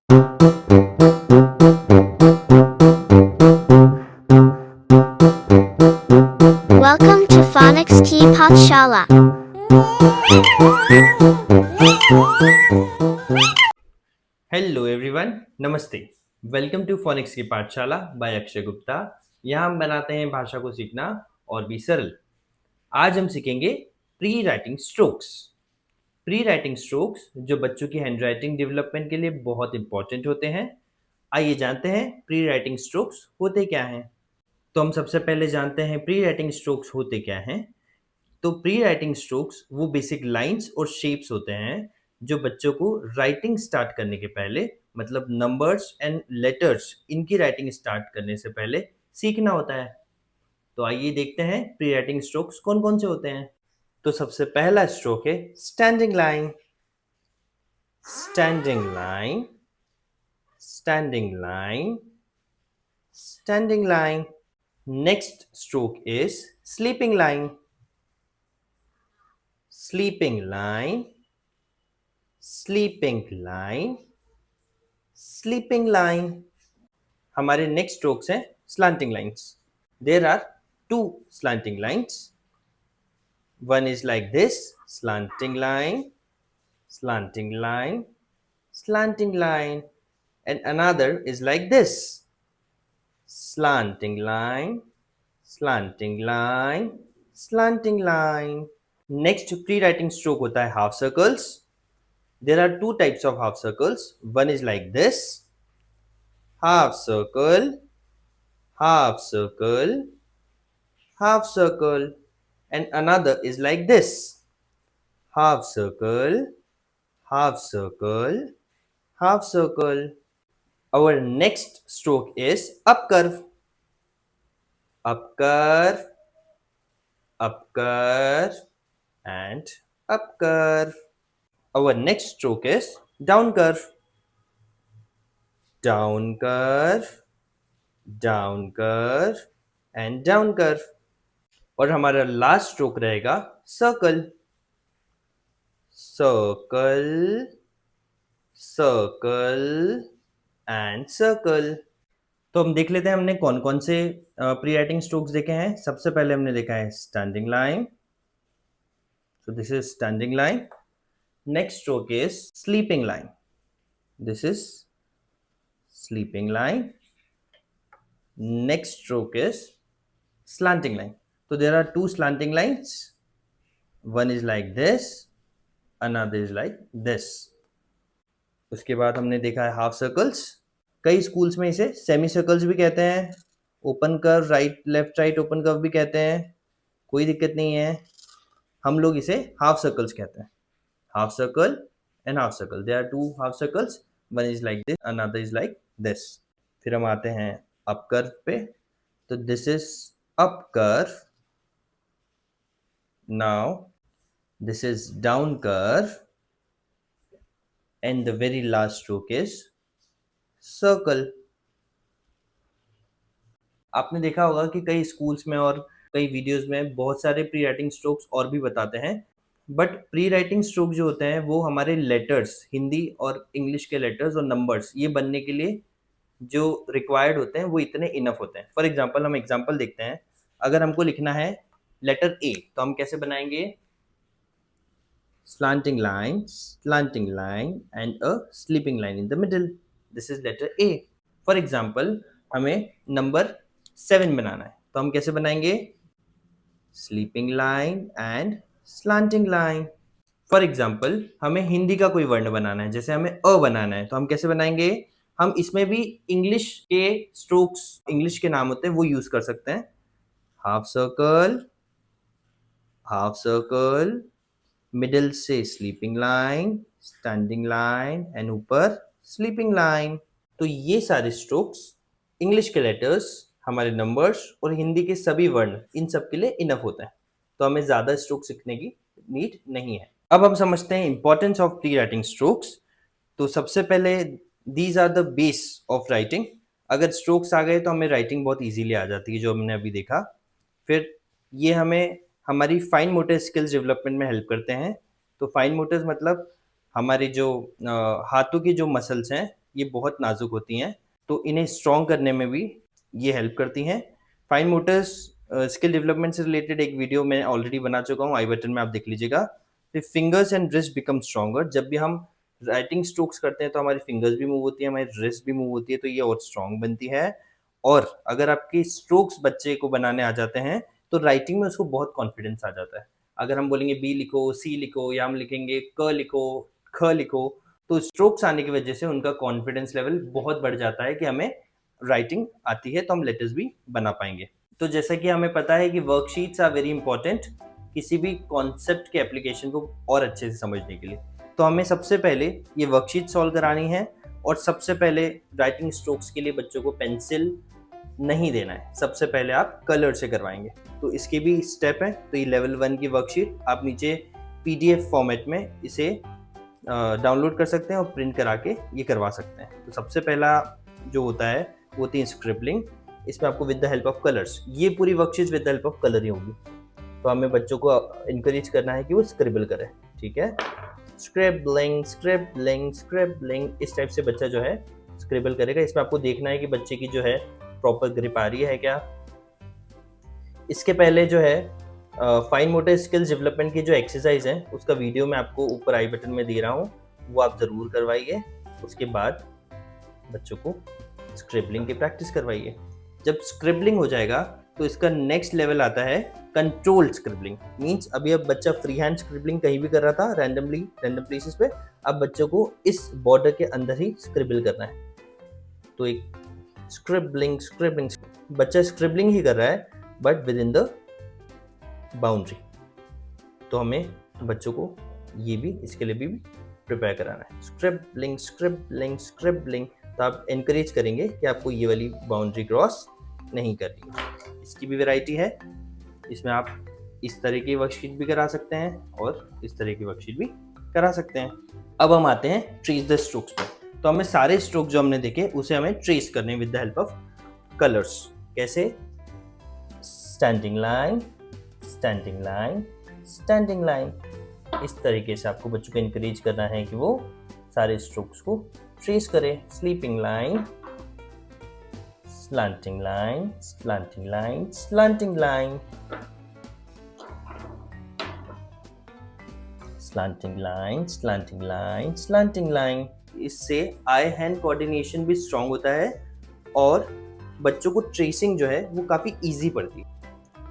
Welcome to Phonics Key Pathshala. Hello everyone, नमस्ते। Welcome to phoenix की पाठशाला bye Akshay Gupta. यहाँ हम बनाते हैं भाषा को सीखना और भी सरल। आज हम सीखेंगे pre writing strokes. Pre writing strokes जो बच्चों की हैंडराइटिंग डेवलपमेंट के लिए बहुत इंपॉर्टेंट होते हैं। आइए जानते हैं प्री राइटिंग स्ट्रोक्स होते क्या हैं। तो हम सबसे पहले जानते हैं प्री राइटिंग स्ट्रोक्स होते क्या हैं। तो प्री राइटिंग स्ट्रोक्स वो बेसिक लाइंस और शेप्स होते हैं जो बच्चों को राइटिंग स्टार्ट करने के पहले, मतलब नंबर्स एंड लेटर्स इनकी राइटिंग स्टार्ट करने से पहले सीखना होता है। तो आइए देखते हैं प्री राइटिंग स्ट्रोक्स कौन कौन से होते हैं। तो सबसे पहला स्ट्रोक है standing line. Standing line, standing line, standing line. Next stroke is sleeping line. sleeping line, sleeping line, sleeping line. हमारे नेक्स्ट स्ट्रोक्स हैं slanting lines. There are two slanting lines. One is like this, slanting line, slanting line, slanting line, and another is like this, slanting line, slanting line, slanting line. Next pre writing stroke होता है half circles. There are two types of half circles. One is like this, half circle, half circle, half circle, and another is like this, half circle, half circle, half circle. Our next stroke is up curve, up curve, up curve, and up curve. Our next stroke is down curve, down curve, down curve, and down curve. और हमारा last stroke रहेगा circle, circle, circle and circle. तो हम देख लेते हैं हमने कौन कौन से प्री राइटिंग स्ट्रोक्स देखे हैं। सबसे पहले हमने देखा है standing line, so this is standing line. Next stroke is sleeping line, this is sleeping line. Next stroke is slanting line. So there are two slanting lines. One is like this, another is like this. उसके बाद हमने देखा है half circles. कई schools में इसे semi circles भी कहते हैं, open curve, right left right open curve भी कहते हैं, कोई दिक्कत नहीं है। हम लोग इसे हाफ सर्कल्स कहते हैं, half circle and half circle. There are two half circles, one is like this, another is like this. फिर हम आते हैं अप कर्व पे। तो this is up curve. Now this is down curve, and the very last stroke is circle. आपने देखा होगा कि कई स्कूल्स में और कई वीडियोस में बहुत सारे प्री राइटिंग स्ट्रोक्स और भी बताते हैं, बट प्री राइटिंग स्ट्रोक जो होते हैं वो हमारे लेटर्स, हिंदी और इंग्लिश के लेटर्स और नंबर्स ये बनने के लिए जो रिक्वायर्ड होते हैं वो इतने इनफ होते हैं। फॉर एग्जाम्पल हम एग्जाम्पल देखते हैं। अगर हमको लिखना है लेटर ए तो हम कैसे बनाएंगे, slanting line and a sleeping line in the middle. This is letter A. For example, हमें नंबर 7 बनाना है तो हम कैसे बनाएंगे, sleeping line and slanting line. For example हमें हिंदी का कोई वर्ण बनाना है, जैसे हमें अ बनाना है तो हम कैसे बनाएंगे, हम इसमें भी इंग्लिश के स्ट्रोक्स, इंग्लिश के नाम होते हैं वो यूज कर सकते हैं। Half circle, half circle, middle से sleeping line, standing line and ऊपर स्लीपिंग लाइन। तो ये सारे स्ट्रोक्स इंग्लिश के लेटर्स, हमारे नंबर्स और हिंदी के सभी वर्ण, इन सब के लिए इनफ होता है, तो हमें ज़्यादा स्ट्रोक सीखने की नीड नहीं है। अब हम समझते हैं importance of pre writing strokes. तो सबसे पहले these are the base of writing. अगर स्ट्रोक्स आ गए तो हमें राइटिंग बहुत इजीली आ जाती है, जो हमने अभी देखा। फिर ये हमें हमारी फाइन मोटर स्किल्स डेवलपमेंट में हेल्प करते हैं। तो फाइन मोटर्स मतलब हमारे जो हाथों की जो मसल्स हैं ये बहुत नाजुक होती हैं, तो इन्हें स्ट्रॉन्ग करने में भी ये हेल्प करती हैं। फाइन मोटर्स स्किल डेवलपमेंट से रिलेटेड एक वीडियो मैं ऑलरेडी बना चुका हूँ, आई बटन में आप देख लीजिएगा। फिर fingers and wrist become stronger, जब भी हम राइटिंग स्ट्रोक्स करते हैं तो हमारी फिंगर्स भी मूव होती है, हमारी रिस्ट भी मूव होती है, तो ये और स्ट्रॉन्ग बनती है। और अगर आपकी स्ट्रोक्स बच्चे को बनाने आ जाते हैं तो राइटिंग में उसको बहुत कॉन्फिडेंस आ जाता है। अगर हम बोलेंगे बी लिखो, सी लिखो, या हम लिखेंगे क लिखो, ख लिखो, तो स्ट्रोक्स आने की वजह से उनका कॉन्फिडेंस लेवल बहुत बढ़ जाता है कि हमें राइटिंग आती है तो हम लेटर्स भी बना पाएंगे। तो जैसा कि हमें पता है कि वर्कशीट्स आर वेरी इंपॉर्टेंट किसी भी कॉन्सेप्ट के एप्लीकेशन को और अच्छे से समझने के लिए। तो हमें सबसे पहले ये वर्कशीट सॉल्व करानी है, और सबसे पहले राइटिंग स्ट्रोक्स के लिए बच्चों को पेंसिल नहीं देना है, सबसे पहले आप कलर से करवाएंगे। तो इसके भी स्टेप है। तो ये लेवल 1 की वर्कशीट आप नीचे पीडीएफ फॉर्मेट में इसे डाउनलोड कर सकते हैं और प्रिंट करा के ये करवा सकते हैं। तो सबसे पहला जो होता है वो होती है स्क्रिबलिंग। इसमें आपको with the help of colours, ये पूरी worksheet with the help of colour ही होगी। तो हमें बच्चों को इनकरेज करना है कि वो स्क्रिबल करें, ठीक है। स्क्रिबलिंग स्क्रिबलिंग स्क्रिबलिंग, इस टाइप से बच्चा जो है स्क्रिबल करेगा। इसमें आपको देखना है कि बच्चे की जो है प्रॉपर ग्रिप आ रही है क्या। इसके पहले जो है फाइन मोटर स्किल्स डेवलपमेंट की जो एक्सरसाइज है उसका वीडियो मैं आपको ऊपर आई बटन में दे रहा हूँ, वो आप ज़रूर करवाइए। उसके बाद बच्चों को स्क्रिबलिंग की प्रैक्टिस करवाइए। जब स्क्रिबलिंग हो जाएगा तो इसका नेक्स्ट लेवल आता है कंट्रोल्ड स्क्रिबलिंग। मींस अभी अब बच्चा फ्री हैंड स्क्रिबलिंग कहीं भी कर रहा था रैंडम प्लेसेस पे, अब बच्चों को इस बॉर्डर के अंदर ही स्क्रिबल करना है। तो एक स्क्रिबलिंग स्क्रिबलिंग, बच्चा स्क्रिबलिंग ही कर रहा है but with in the boundary. तो हमें बच्चों को ये भी इसके लिए भी प्रिपेयर कराना है। स्क्रिबलिंग स्क्रिबलिंग स्क्रिबलिंग, तो आप इनकरेज करेंगे कि आपको ये वाली बाउंड्री क्रॉस नहीं करनी है। इसकी भी वैरायटी है, इसमें आप इस तरह की वर्कशीट भी करा सकते हैं और इस तरह की वर्कशीट भी करा सकते हैं। अब हम आते हैं ट्रेस द स्ट्रोक्स पे। तो हमें सारे स्ट्रोक जो हमने देखे उसे हमें ट्रेस करने with the help of colours. कैसे? Standing line standing line standing line, इस तरीके से आपको बच्चों को इनकरेज करना है कि वो सारे स्ट्रोक्स को ट्रेस करें। Sleeping line slanting line slanting line slanting line slanting line slanting line slanting line. इससे आई हैंड कोऑर्डिनेशन भी स्ट्रांग होता है और बच्चों को ट्रेसिंग जो है वो काफ़ी इजी पड़ती है।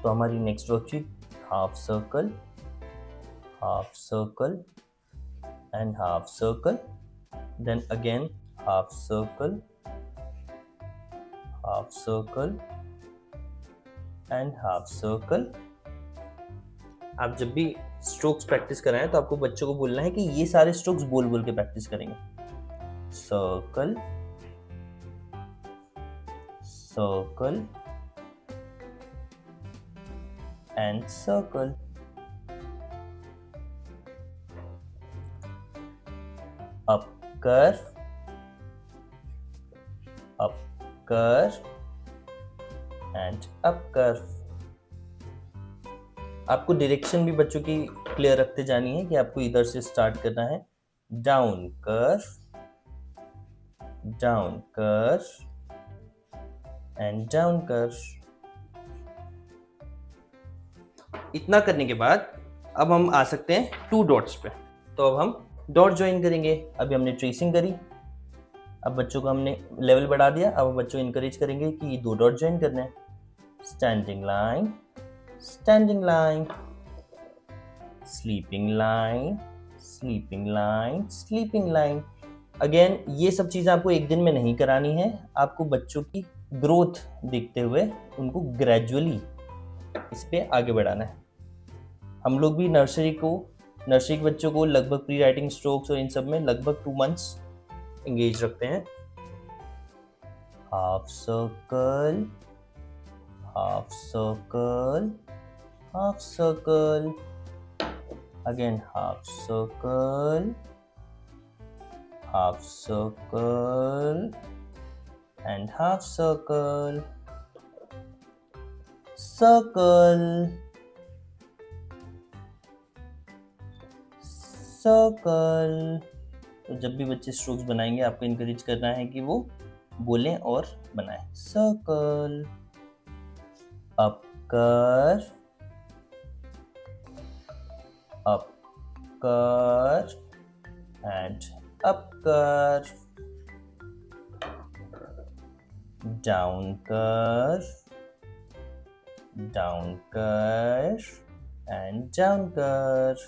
तो हमारी next worksheet half circle and half circle, then again half circle and half circle. आप जब भी स्ट्रोक्स प्रैक्टिस कराएं तो आपको बच्चों को बोलना है कि ये सारे स्ट्रोक्स बोल बोल के प्रैक्टिस करेंगे। Circle circle and circle, up curve and up curve. आपको डायरेक्शन भी बच्चों की क्लियर रखते जानी है कि आपको इधर से स्टार्ट करना है। Down curve and down curve. इतना करने के बाद अब हम आ सकते हैं 2 डॉट्स पे। तो अब हम डॉट ज्वाइन करेंगे। अभी हमने ट्रेसिंग करी, अब बच्चों को हमने लेवल बढ़ा दिया, अब बच्चों को इनकरेज करेंगे कि ये 2 डॉट ज्वाइन करने हैं। Standing line standing line sleeping line sleeping line sleeping line. Again ये सब चीज़ें आपको एक दिन में नहीं करानी है, आपको बच्चों की ग्रोथ देखते हुए उनको ग्रेजुअली इस पे आगे बढ़ाना है। हम लोग भी नर्सरी के बच्चों को लगभग प्री राइटिंग स्ट्रोक्स और इन सब में लगभग 2 मंथ्स एंगेज रखते हैं। Half circle half circle half circle, again half circle and half circle, circle circle तो जब भी बच्चे स्ट्रोक्स बनाएंगे आपको इनकरेज करना है कि वो बोलें और बनाएं। सर्कल, अप कर, अप कर एंड अप कर, डाउन कर, डाउन कर एंड डाउन कर।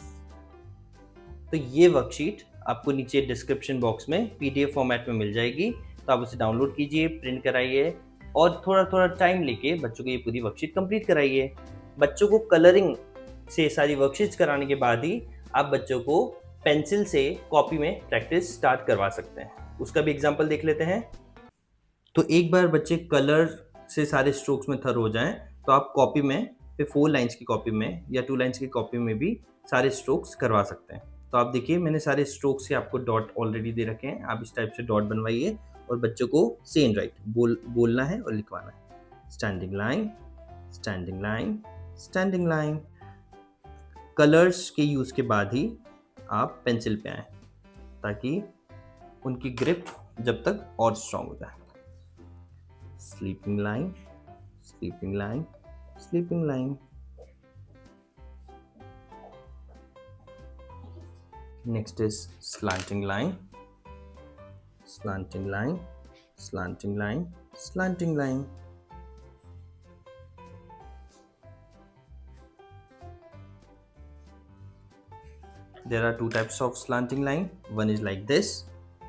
तो ये वर्कशीट आपको नीचे डिस्क्रिप्शन बॉक्स में पीडीएफ फॉर्मेट में मिल जाएगी, तो आप उसे डाउनलोड कीजिए, प्रिंट कराइए और थोड़ा थोड़ा टाइम लेके बच्चों को ये पूरी वर्कशीट कंप्लीट कराइए। बच्चों को कलरिंग से सारी वर्कशीट्स कराने के बाद ही आप बच्चों को पेंसिल से कॉपी में प्रैक्टिस स्टार्ट करवा सकते हैं। उसका भी एग्जाम्पल देख लेते हैं। तो एक बार बच्चे कलर से सारे स्ट्रोक्स में थर हो जाएं तो आप कॉपी में 4 लाइन्स की कॉपी में या 2 लाइन्स की कॉपी में भी सारे स्ट्रोक्स करवा सकते हैं। तो आप देखिए मैंने सारे स्ट्रोक्स से आपको डॉट ऑलरेडी दे रखे हैं, आप इस टाइप से डॉट बनवाइए और बच्चों को से एंड राइट बोलना है और लिखवाना है। Standing line, standing line, standing line. Colours के यूज़ के बाद ही आप पेंसिल पे आएँ ताकि उनकी ग्रिप जब तक और स्ट्रॉन्ग हो जाए। Sleeping line, sleeping line, sleeping line. Next is slanting line, slanting line, slanting line, slanting line. There are 2 types of slanting line. One is like this,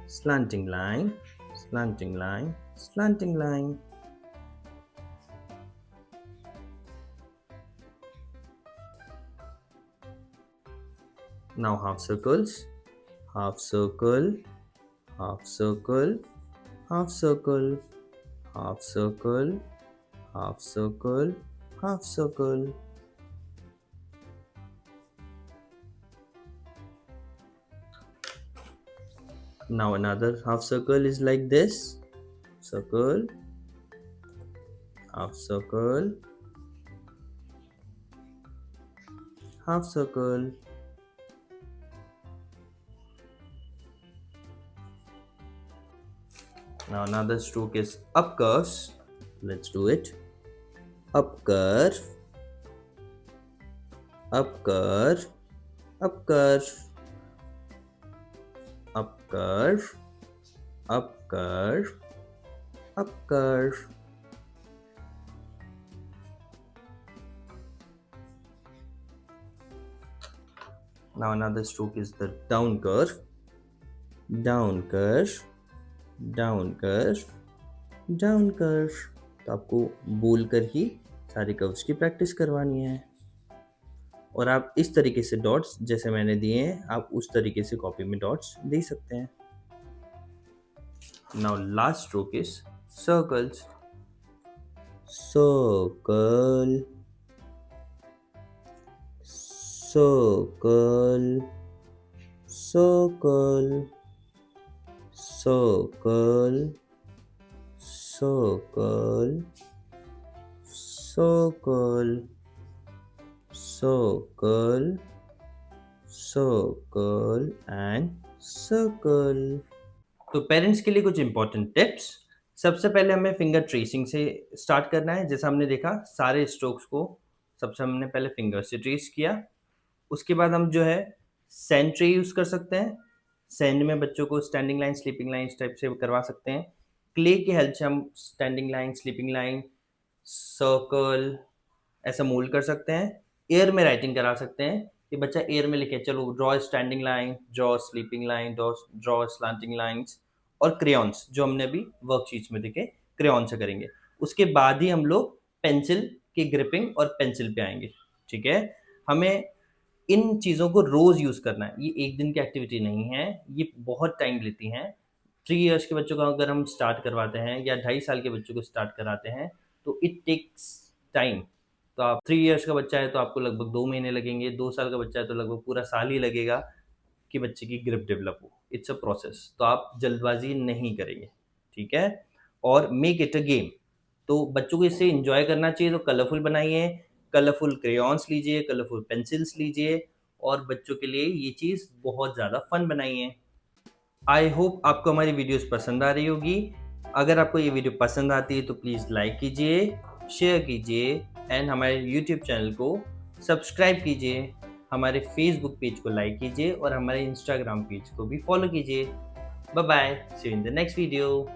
slanting line, slanting line, slanting line. Now half circles, half circle, half circle, half circle, half circle, half circle, half circle. Now another half circle is like this, circle, half circle, half circle. Now another stroke is up curves. Let's do it. Up curve, up curve, up curve, up curve, up curve, up curve. Now another stroke is the down curve, down curve, down curve, down curve. तो आपको बोलकर ही सारे curves की practice करवानी है और आप इस तरीके से डॉट्स जैसे मैंने दिए हैं आप उस तरीके से कॉपी में डॉट्स दे सकते हैं। Now last stroke is circles, circle, circle, circle, circle, circle, circle, circle, circle and circle. तो पेरेंट्स के लिए कुछ इंपॉर्टेंट टिप्स। सबसे पहले हमें फिंगर ट्रेसिंग से स्टार्ट करना है। जैसा हमने देखा सारे स्ट्रोक्स को सबसे हमने पहले फिंगर से ट्रेस किया, उसके बाद हम जो है सैंड ट्रे यूज़ कर सकते हैं। सैंड में बच्चों को स्टैंडिंग लाइन, स्लीपिंग लाइन इस टाइप से करवा सकते हैं। क्ले की हेल्प से हम standing line, sleeping line, circle ऐसा मोल्ड कर सकते हैं। एयर में राइटिंग करा सकते हैं कि बच्चा एयर में लिखे, चलो draw standing line, draw sleeping line, draw slanting lines. और क्रेयॉन्स जो हमने अभी वर्कशीट्स में देखे क्रेयॉन से करेंगे। उसके बाद ही हम लोग पेंसिल की ग्रिपिंग और पेंसिल पे आएंगे। ठीक है, हमें इन चीज़ों को रोज़ यूज़ करना है। ये एक दिन की एक्टिविटी नहीं है, ये बहुत टाइम लेती हैं। 3 इयर्स के बच्चों को अगर हम स्टार्ट करवाते हैं या 2.5 साल के बच्चों को स्टार्ट कराते हैं तो इट टेक्स टाइम। तो आप 3 इयर्स का बच्चा है तो आपको लगभग 2 महीने लगेंगे, 2 साल का बच्चा है तो लगभग पूरा साल ही लगेगा कि बच्चे की ग्रिप डेवलप हो। इट्स अ प्रोसेस, तो आप जल्दबाजी नहीं करेंगे। ठीक है, और मेक इट अ गेम। तो बच्चों को इससे इंजॉय करना चाहिए, तो कलरफुल बनाइए, कलरफुल क्रेयॉन्स लीजिए, कलरफुल पेंसिल्स लीजिए और बच्चों के लिए ये चीज़ बहुत ज़्यादा फन बनाइए। आई होप आपको हमारी वीडियोस पसंद आ रही होगी। अगर आपको ये वीडियो पसंद आती है तो प्लीज़ लाइक कीजिए, शेयर कीजिए एंड हमारे यूट्यूब चैनल को सब्सक्राइब कीजिए। हमारे फेसबुक पेज को लाइक कीजिए और हमारे इंस्टाग्राम पेज को भी फॉलो कीजिए। Bye bye, see you in the next video.